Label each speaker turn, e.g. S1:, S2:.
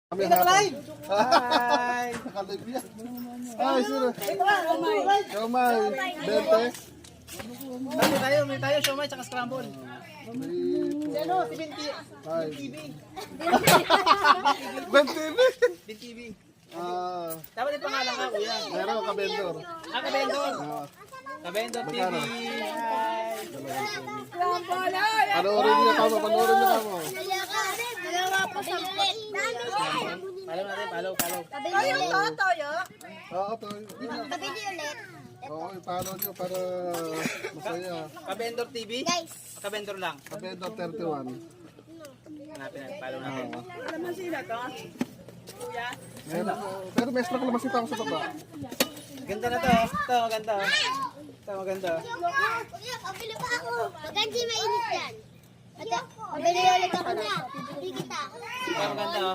S1: Kami hapon.
S2: Hi!
S1: Nakalive yan. Ay, sino? Siomay. Bente.
S2: May tayo, siomay, tsaka scramble. Ano, si Binti.
S1: Ay.
S2: TV.
S1: Bente.
S2: TV.
S1: Ah,
S2: Dapat yung pangalan ka, kuya.
S1: meron ka vendor.
S2: Kabendor.
S1: Ah,
S2: Kabendor TV.
S1: Magkano?
S2: Hi!
S1: panoorin niyo kamo, panoorin niyo kamo.
S3: Dalawa po sa
S2: Follow natin, follow.
S3: Toyo to, toyo.
S1: Oo, to.
S3: Kabili ulit.
S1: Oo, ipalo niyo para masaya.
S2: Kabendor TV.
S3: Guys.
S2: Kabendor lang.
S1: Ka vendor 31.
S2: Hanapin natin, follow natin.
S1: Meron, pero may extra kalabasin pa ako sa baba.
S2: Ganda na to. Ito, maganda. Ito, maganda.
S3: Kuya, pabili pa ako. Pag hindi mainit yan. Pabili ulit ako na. Bibili kita.
S2: Ito, maganda.